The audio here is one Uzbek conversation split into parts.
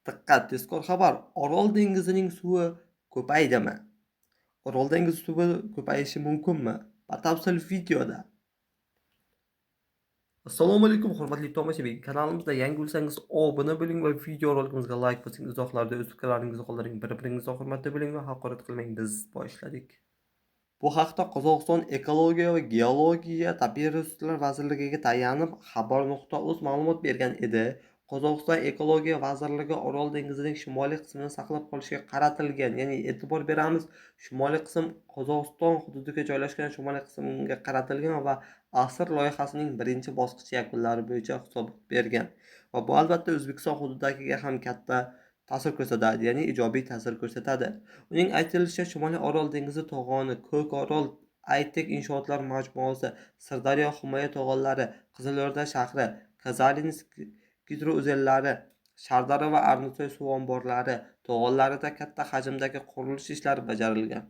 Diqqat! Tezkor xabar! Orol dengizining suvi ko'paydimi? Orol dengizi suvi ko'payishi mumkinmi? Batafsil videoda. Assalomu alaykum, hurmatli tomoshabin. Kanalimizda yangi bo'lsangiz obuna bo'ling va videorolikimizga like bosing. Izohlarda o'z fikrlaringizni qoldiring. Bir-biringizga hurmatli bo'ling va haqorat qilmang. Biz boshladik. Bu haqda Qozog'iston Ekologiya va geologiya tabiiy resurslar vazirligiga tayanib xabar.uz ma'lumot bergan edi. Qozog'iston Ekologiya vazirligi Orol dengizining shimoliy qismini saqlab qolishga qaratilgan, ya'ni e'tibor beramiz, shimoliy qism Qozog'iston hududiga joylashgan shimoliy qismga qaratilgan va asr loyihasining birinchi bosqichi yakunlari bo'yicha hisobot bergan. Va bu albatta O'zbekiston hududiga ham katta ta'sir ko'rsatadi, ya'ni ijobiy ta'sir ko'rsatadi. Uning aytilishicha, Shimoliy Orol dengizi to'g'oni, Ko'korol Aytek inshootlar majmuasi, Sirdaryo himoya to'g'onlari, Qizilo'rda shahri, Kazalinsk gidrouzellari, Shardara va Arnasoy suv omborlari to'g'onlarida katta hajmdagi qurilish ishlari bajarilgan.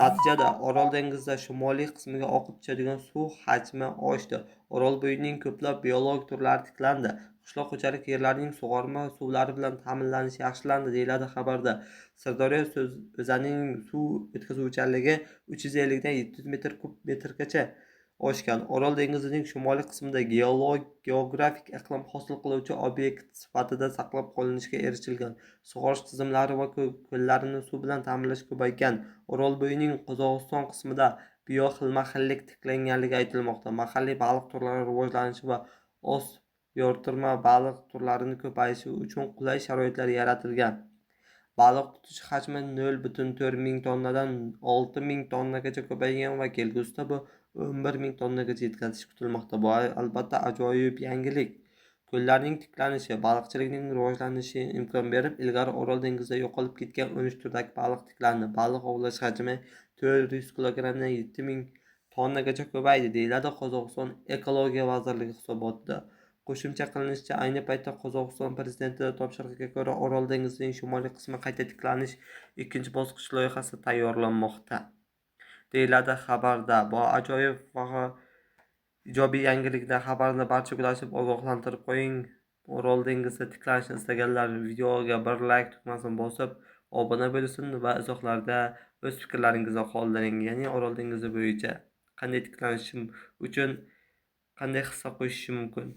Natijada Orol dengizida shimoliy qismiga oqib tushadigan suv hajmi oshdi. Orolbo'yining ko'plab biologik turlari tiklandi. Qishloq xo'jalik yerlarining sug'orma suvlari bilan ta'minlanishi yaxshilandi, deyiladi xabarda. Sirdaryo o'zaning suv o'tkazuvchanligi 350 dan 700 metr kub metrgacha oshgan. Orol dengizining shimoliy qismida geografik iqlim hosil qiluvchi obyekt sifatida saqlab qolinishga erishilgan. Sug'orish tizimlari va ko'llarni suv bilan ta'minlash ko'paygan. Orolbo'yining Qozog'iston qismida bioxilma-xillik tiklanganligi aytilmoqda. Mahalliy baliq turlari rivojlanishi va oz yo'rtma baliq turlarining ko'payishi uchun qulay sharoitlar yaratilgan. Baliq tutish hajmi 0,4 ming tonnadan 6 ming tonnagacha ko'paygan va kelgusida bu 11 ming tonnagacha yetkazish kutilmoqda. Bu albatta ajoyib yangilik. Ko'llarning tiklanishi baliqchilikning rivojlanishiga imkon berib, ilgari Orol dengizida yo'qolib ketgan 13 turdagi baliq tiklandi. Baliq ovlash hajmi 400 kilogramdan 7 ming tonnagacha ko'paydi, deyiladi Qozog'iston Ekologiya vazirligi hisobotida. Qo'shimcha qilinishicha, ayni paytda Qozog'iston prezidenti topshirig'iga ko'ra Orol dengizining shimoliy qismi qayta tiklanish ikkinchi bosqich loyihasi tayyorlanmoqda, deyiladi xabarda. Bu ajoyib va ijobiy yangilikdan xabarni barchaga ulashib ogohlantirib qo'ying. Orol dengizida tiklanishni istaganlar videoga bir like tugmasini bosib obuna bo'lsin va izohlarda o'z fikrlaringizni qoldiring. Ya'ni Orol dengizi bo'yicha qanday tiklanishi uchun qanday hissa qo'shishi mumkin?